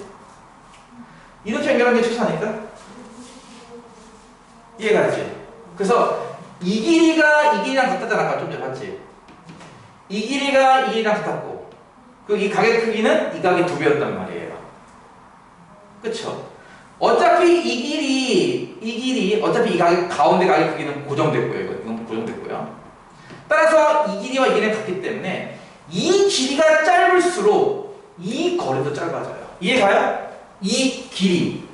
이렇게 연결한 게 최소니까? 이해가 되지? 그래서 이 길이가 이 길이랑 같았잖아. 아까 좀 전에 봤지? 이 길이가 이 길이랑 같았고 그리고 이 각의 크기는 이 각의 2배였단 말이에요. 그쵸? 어차피 이 길이 어차피 이 각의 가운데 각의 크기는 고정됐고요. 이건 고정됐고요. 따라서 이 길이와 이 길이는 같기 때문에 이 길이가 짧을수록 이 거리도 짧아져요. 이해가요? 이 길이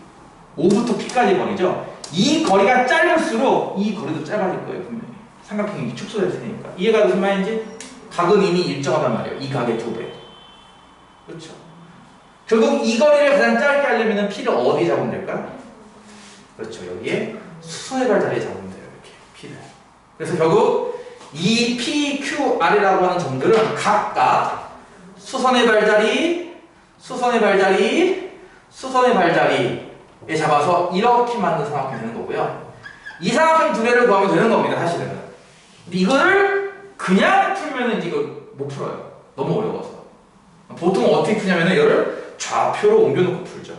5부터 P까지 거리죠. 이 거리가 짧을수록 이 거리도 짧아질 거예요. 분명히. 삼각형이 축소될 테니까. 이해가 무슨 말인지? 각은 이미 일정하단 말이에요. 이 각의 2배. 그렇죠? 결국 이 거리를 가장 짧게 하려면 P를 어디 잡으면 될까? 그렇죠. 여기에 수선의 발 자리에 잡으면 돼요. 이렇게 P를. 그래서 결국 이 P, Q, R이라고 하는 점들은 각각 수선의 발자리, 수선의 발자리, 수선의 발자리에 잡아서 이렇게 만든 삼각형이 되는 거고요. 이 삼각형 둘레를 구하면 되는 겁니다. 사실은. 근데 이거를 그냥 풀면 이제 이걸 못 풀어요. 너무 어려워서. 보통 어떻게 푸냐면은 이거를 좌표로 옮겨놓고 풀죠.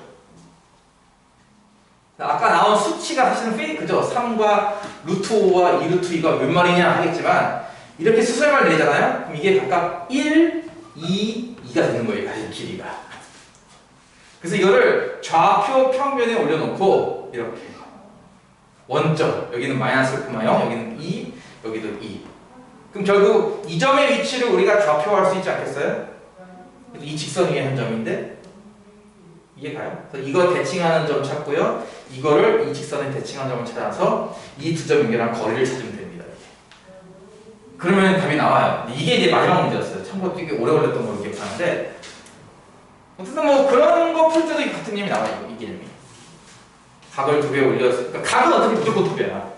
아까 나온 수치가 사실은 페이크죠. 3과 루트 5와 2 루트 2가 몇 마리냐 하겠지만 이렇게 수설말 내잖아요. 그럼 이게 각각 1, 2, 2가 되는 거예요. 사실 길이가. 그래서 이거를 좌표 평면에 올려놓고 이렇게 원점 여기는 마이너스 0, 여기는 2, 여기도 2. 그럼 결국 이 점의 위치를 우리가 좌표할 수 있지 않겠어요? 이 직선이 한 점인데 이해가요? 그래서 이거 대칭하는 점 찾고요. 이거를 이 직선에 대칭한 점을 찾아서 이 두 점 연결한 거리를 찾으면 됩니다. 그러면 답이 나와요. 이게 이제 마지막 문제였어요. 참고로 되게 오래 걸렸던 걸로 기억하는데 어쨌든 뭐 그런 거 풀 때도 같은 개념이 나와요. 이 개념이. 각을 2배 올려서 그러니까 각은 어차피 무조건 2배야.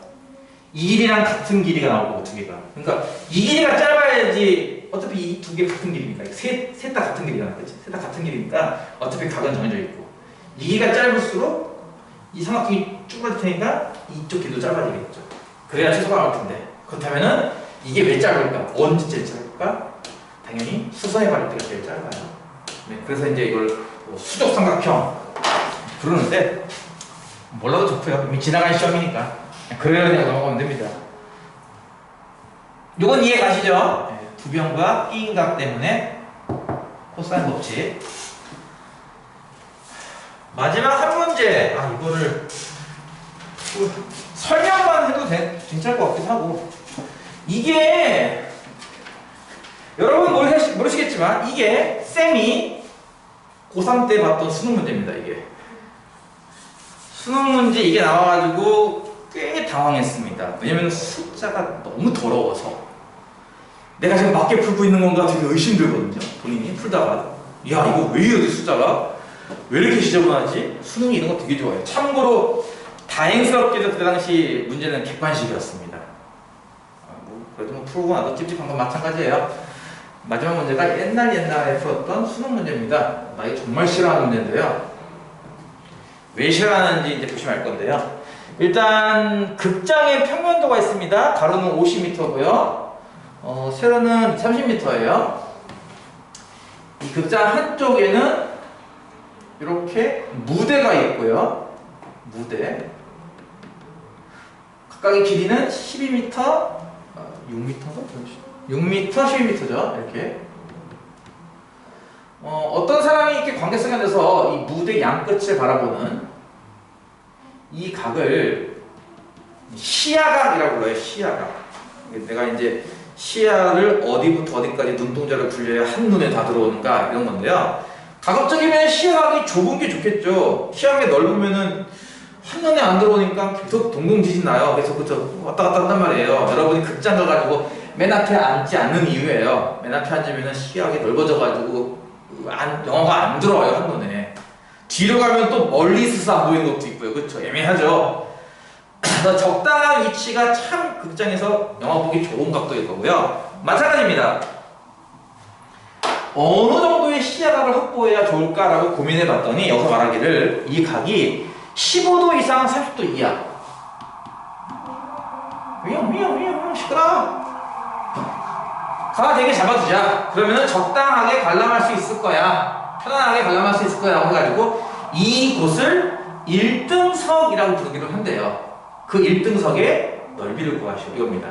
이 길이랑 같은 길이가 나오고 2개가. 그러니까 이 길이가 짧아야지 어차피 이 2개 같은 길이니까 셋 다 같은 길이잖아. 그치? 셋 다 같은 길이니까 어차피 각은 정해져 있고 이 길이가 짧을수록 이 삼각형이 쭈그러질 테니까 이쪽 길도 짧아지겠죠. 그래야 최소가 나올 텐데 그렇다면은 이게 왜 짧을까? 언제 제일 짧을까? 당연히 수선의 발일 때가 제일 짧아요. 네, 그래서 이제 이걸 수족 삼각형 부르는데 몰라도 좋고요. 이미 지나간 시험이니까 그래야 그냥 넘어가면 됩니다. 요건 이해 가시죠? 네, 두변과 B인각 때문에 코사인 법칙. 마지막 한 문제. 이거를 설명만 해도 괜찮을 것 같기도 하고 이게 여러분 모르시겠지만 이게 쌤이 고3 때 봤던 수능 문제입니다. 이게 수능 문제 이게 나와가지고 꽤 당황했습니다. 왜냐면 숫자가 너무 더러워서 내가 지금 맞게 풀고 있는 건가 되게 의심되거든요. 본인이 풀다가 야 이거 왜 이러지 숫자가 왜 이렇게 지저분하지? 수능이 이런 거 되게 좋아해요. 참고로 다행스럽게도 그때 당시 문제는 객관식이었습니다. 그래도 뭐 풀고 나도 찝찝한 건 마찬가지예요. 마지막 문제가 옛날에 풀었던 수능 문제입니다. 나 이거 정말 싫어하는 문제인데요. 왜 싫어하는지 이제 보시면 알 건데요. 일단 극장의 평면도가 있습니다. 가로는 50m고요. 세로는 30m예요. 이 극장 한쪽에는 이렇게 무대가 있고요. 무대. 각각의 길이는 12m, 6m인가? 6m, 12m죠. 이렇게. 어떤 사람이 이렇게 관계성이 안 돼서 이 무대 양끝을 바라보는 이 각을 시야각이라고 불러요. 시야각. 내가 이제 시야를 어디부터 어디까지 눈동자를 굴려야 한눈에 다 들어오는가 이런 건데요. 가급적이면 시야각이 좁은 게 좋겠죠. 시야각이 넓으면은 한눈에 안 들어오니까 계속 동공지진 나요. 그래서 그쵸 왔다 갔다 한단 말이에요. 여러분이 극장 가가지고 맨 앞에 앉지 않는 이유예요. 맨 앞에 앉으면은 시야각이 넓어져가지고 영화가 안 들어와요 한눈에. 뒤로 가면 또 멀리 있어서 안 보이는 것도 있고요. 그쵸 애매하죠. 그래서 적당한 위치가 참 극장에서 영화 보기 좋은 각도일 거고요. 마찬가지입니다. 어느 정도의 시야각을 확보해야 좋을까라고 고민해 봤더니 여기서 말하기를 이 각이 15도 이상 30도 이하. 시끄러워. 가 되게 잡아두자. 그러면은 적당하게 관람할 수 있을 거야. 편안하게 관람할 수 있을 거야. 해가지고 이곳을 1등석이라고 부르기로 한대요. 그 1등석의 넓이를 구하시오. 이겁니다.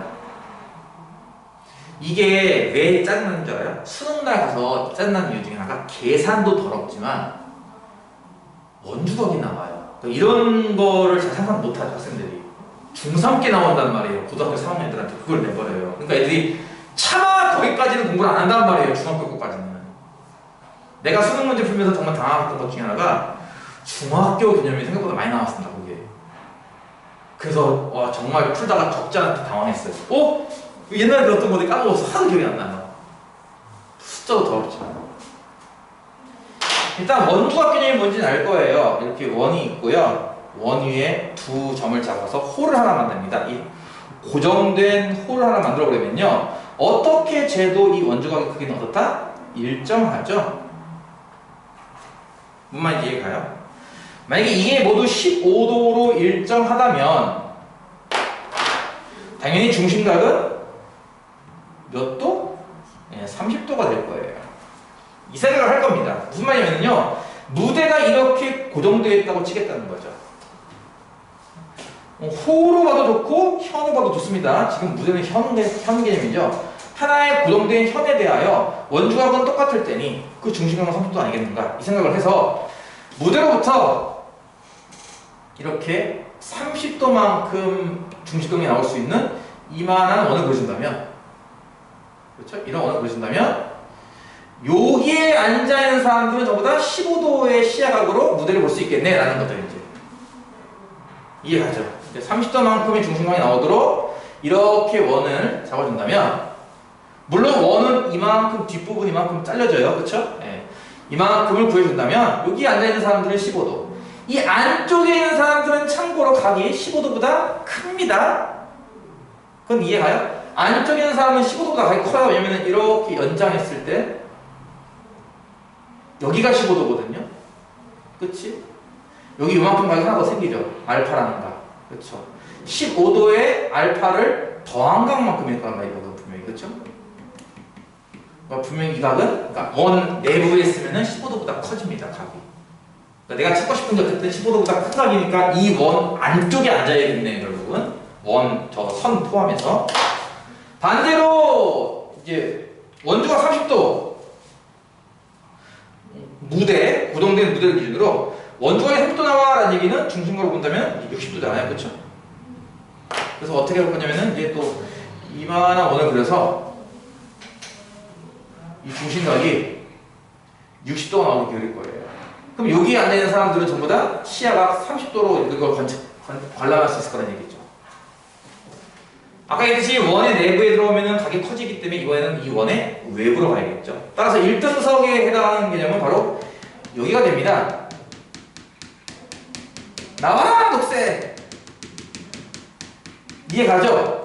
이게 왜 짜증나는 줄 알아요? 수능날 가서 짜증나는 이유 중에 하나가 계산도 더럽지만 원주덕이 나와요. 그러니까 이런 거를 잘 생각 못하죠 학생들이. 중3 께 나온단 말이에요. 고등학교 3학년 애들한테 그걸 내버려요. 그러니까 애들이 차마 거기까지는 공부를 안 한단 말이에요. 중학교 거까지는. 내가 수능 문제 풀면서 정말 당황했던 것 중에 하나가 중학교 개념이 생각보다 많이 나왔습니다. 거기에. 그래서 와 정말 풀다가 적지 않게 당황했어요. 옛날에 들었던 건데 까먹었어. 하도 기억이 안 나요. 숫자도 더럽지만. 일단 원주각 개념이 뭔지는 알 거예요. 이렇게 원이 있고요. 원 위에 두 점을 잡아서 홀을 하나 만듭니다. 이 고정된 홀을 하나 만들어 보려면요. 어떻게 재도 이 원주각의 크기는 어떻다? 일정하죠. 뭔 말인지 이해가요? 만약에 이게 모두 15도로 일정하다면 당연히 중심각은 몇 도? 30도가 될 거예요. 이 생각을 할 겁니다. 무슨 말이냐면요. 무대가 이렇게 고정되어 있다고 치겠다는 거죠. 호로 봐도 좋고 현으로 봐도 좋습니다. 지금 무대는 현 개념이죠. 하나의 고정된 현에 대하여 원주각은 똑같을 때니 그 중심각은 30도 아니겠는가 이 생각을 해서 무대로부터 이렇게 30도만큼 중심각이 나올 수 있는 이만한 원을 그려준다면 그렇죠? 이런 원을 그려준다면 여기에 앉아있는 사람들은 전부 다 15도의 시야각으로 무대를 볼 수 있겠네 라는 거죠. 이제 이해가죠? 30도만큼의 중심각이 나오도록 이렇게 원을 잡아준다면 물론 원은 이만큼 뒷부분 이만큼 잘려져요. 그쵸? 네. 이만큼을 구해준다면 여기 앉아있는 사람들은 15도 이 안쪽에 있는 사람들은 참고로 각이 15도보다 큽니다. 그럼 이해가요? 안쪽에 있는 사람은 15도보다 각이 커요. 왜냐면 이렇게 연장했을 때 여기가 15도거든요. 그치? 여기 이만큼 각이 하나 더 생기죠. 알파라는 각. 그쵸? 15도의 알파를 더한 각만큼일 거란 말이에요. 분명히. 그쵸? 분명히 이 각은 그러니까 원 내부에 있으면 15도보다 커집니다. 각이. 그러니까 내가 찾고 싶은 게 어쨌든 15도보다 큰 각이니까 이 원 안쪽에 앉아야겠네요. 결국은 원 저 선 포함해서 반대로 이제 원주가 30도 무대 고정된 무대를 기준으로 원주가 30도 나와라는 얘기는 중심각으로 본다면 60도잖아요. 그렇죠? 그래서 어떻게 할 거냐면은 이제 또 이만한 원을 그려서 중심각이 60도가 나오게 그릴 거예요. 그럼 여기 앉아있는 사람들은 전부 다 시야가 30도로 이걸 관람할 수 있을 거라는 얘기죠. 아까 얘기했듯이 원의 내부에 들어오면 각이 커지기 때문에 이번에는 이 원의 외부로 가야겠죠. 따라서 1등석에 해당하는 개념은 바로 여기가 됩니다. 나와라 녹색! 이해가죠?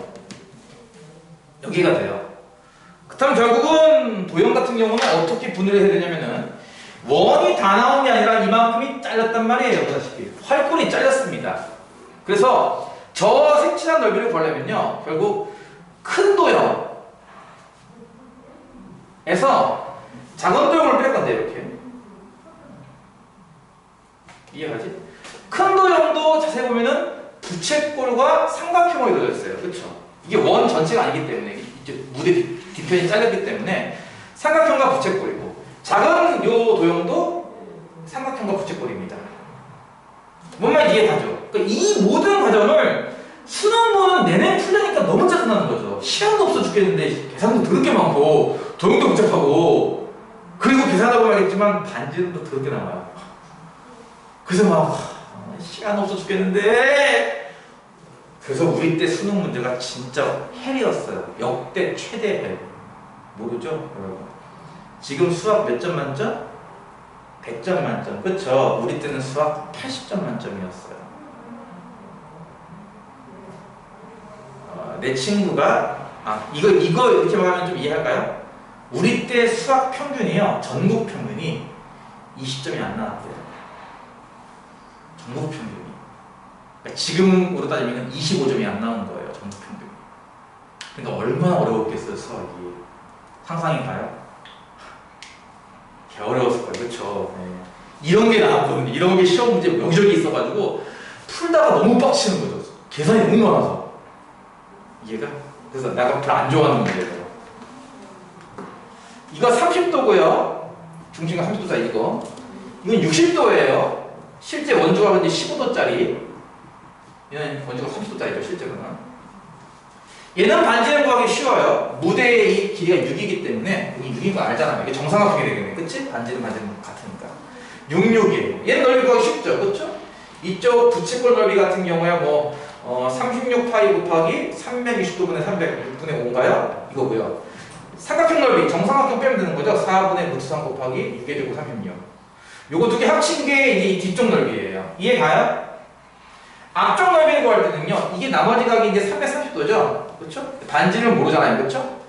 여기가 돼요. 그렇다면 결국은 도형 같은 경우는 어떻게 분해를 해야 되냐면은 원이 다 나온 게 아니라 이만큼이 잘렸단 말이에요. 보다시피 활골이 잘렸습니다. 그래서 저 색칠한 넓이를 구하려면요 결국 큰 도형에서 작은 도형을 뺄 건데 이렇게 이해가지? 큰 도형도 자세히 보면은 부채꼴과 삼각형으로 이루어져 있어요. 그렇죠? 이게 원 전체가 아니기 때문에 이제 무대 뒤편이 잘렸기 때문에 삼각형과 부채꼴이고 작은 요 도형도 삼각형과 부채꼴입니다. 뭔 말인지 이해가죠? 그러니까 이 모든 과정을 수능 보는 내내 풀려니까 너무 짜증나는 거죠. 시간도 없어 죽겠는데 계산도 더럽게 많고 도형도 복잡하고 그리고 계산하다 보면 알겠지만 반지는 또 더럽게 나와요. 그래서 막 시간 없어 죽겠는데 그래서 우리 때 수능 문제가 진짜 헬이었어요. 역대 최대 헬. 모르죠 여러분? 지금 수학 몇 점 만점? 100점 만점. 그쵸? 우리 때는 수학 80점 만점이었어요. 내 친구가 이거 이렇게 말하면 좀 이해할까요? 우리 때 수학 평균이요 전국 평균이 20점이 안 나왔대요. 전국 평균이. 그러니까 지금으로 따지면 25점이 안 나온 거예요. 전국 평균. 그러니까 얼마나 어려웠겠어요 수학이. 상상이 가요? 개 어려웠을 거예요. 그쵸? 네. 이런 게 나왔거든요. 이런 게 시험 문제 여기저기 있어가지고 풀다가 너무 빡치는 거죠. 계산이 너무 많아서. 이해가? 그래서 내가 별로 안 좋아하는 문제예요. 이거 30도고요. 중심각 30도짜리 이거. 이건 60도예요. 실제 원주가 이제 15도짜리. 얘는 원주가 30도짜리죠. 실제로는. 얘는 반지름 구하기 쉬워요. 무대의 이 길이가 6이기 때문에 여기 6인 거 알잖아요. 이게 정삼각형이 되겠네. 그치? 반지름 같으니까. 66이에요. 얘는 넓이 구하기 쉽죠. 그쵸? 이쪽 부채꼴 넓이 같은 경우에 36파이 곱하기 360도분의 300, 6분의 5인가요? 이거고요. 삼각형 넓이, 정삼각형 빼면 되는 거죠? 4분의 루트 3 곱하기 6의 제곱 36. 요거 두 개 합친 게 이제 이 뒤쪽 넓이에요. 이해가요? 앞쪽 넓이를 구할 때는요, 이게 나머지 각이 이제 330도죠? 그렇죠? 반지를 모르잖아요. 그렇죠?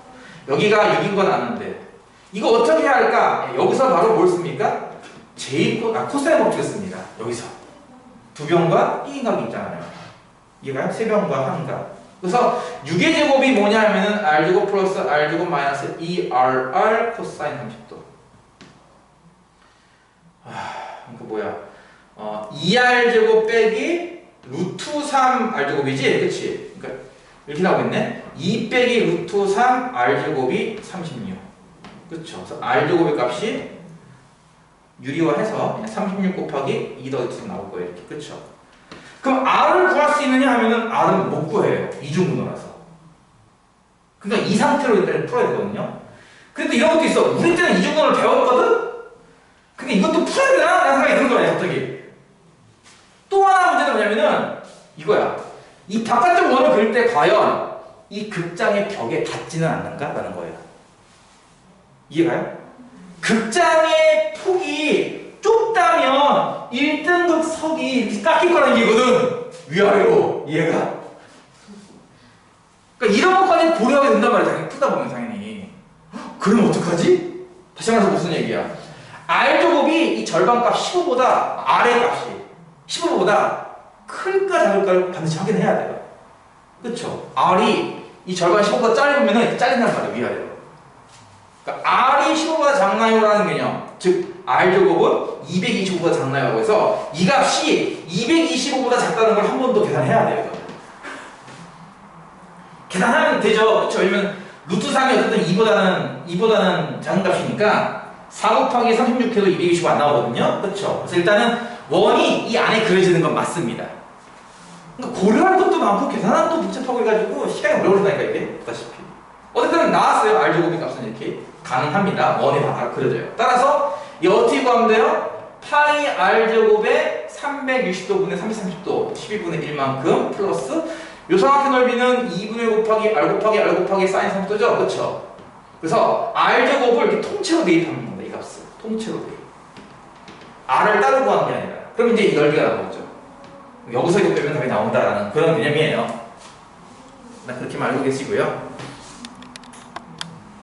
여기가 6인 건 아는데. 이거 어떻게 해야 할까? 여기서 바로 뭘 씁니까? 코사인 법칙을 씁니다. 여기서. 두 변과 B인각이 있잖아요. 이해가요? 세 변과 한 각. 그래서 6의 제곱이 뭐냐 하면은 R제곱 플러스 R제곱 마이너스 2RR 코사인 30도. 그러니까 뭐야? 2R제곱 빼기 루트 3R제곱이지? 그치? 그러니까 이렇게 나오겠네? 2 빼기 루트 3 R제곱이 36. 그쵸? 그래서 R제곱의 값이 유리화해서 36 곱하기 2 더해서 나올 거예요. 이렇게. 그쵸? 그럼 R을 구할 수 있느냐 하면은 R은 못 구해요. 이중분호라서. 그러니까 이 상태로 일단 풀어야 되거든요. 근데 이런 것도 있어. 우리 때는 이중분호를 배웠거든? 근데 이것도 풀어야 되나? 라는 생각이 드는 거예요. 갑자기. 또 하나 문제는 뭐냐면은 이거야. 이 바깥쪽 원을 그릴 때 과연 이 극장의 벽에 닿지는 않는가? 라는 거예요. 이해가요? 극장의 폭이 좁다면 1등급 석이 이렇게 깎일 거라는 얘기거든. 위아래로. 이해가? 그러니까 이런 것까지 고려하게 된단 말이야. 당연히 풀다 보면 당연히. 그럼 어떡하지? 다시 말해서 무슨 얘기야? R제곱이 이 절반값 15보다 R의 값이 15보다 클까 작을까를 반드시 확인해야 돼요. 그쵸? R이 이 절반 15보다 짧으면 잘린단 말이에요. 위아래로. 그러니까 R이 15보다 작나요? 라는 개념. 즉 R제곱은 225보다 작나요? 그래서 이 값이 225보다 작다는 걸 한 번 더 계산해야 돼요. 계산하면 되죠. 그쵸? 왜냐면 루트 3이 어쨌든 2보다는 작은 값이니까 4 곱하기 36 해도 225 안 나오거든요. 그쵸? 그래서 일단은 원이 이 안에 그려지는 건 맞습니다. 그러니까 고려할 것도 많고 계산하는 것도 복잡하고 해가지고 시간이 오래 걸린다니까 이게. 보다시피. 어쨌든 나왔어요. R제곱의 값은 이렇게. 가능합니다. 원이 다 그려져요. 따라서 이 어떻게 구하면 돼요? 파이 r제곱에 360도분의 330도 12분의 1만큼 플러스 요 삼각형 넓이는 2분의 1 곱하기 r 곱하기 r 곱하기 사인 30도죠? 그쵸? 그래서 r제곱을 이렇게 통째로 대입하는 겁니다. 이 값을 통째로 대입. r을 따로 구하는 게 아니라 그럼 이제 이 넓이가 나오죠. 여기서 이거 빼면 답이 나온다라는 그런 개념이에요. 그렇게만 알고 계시고요.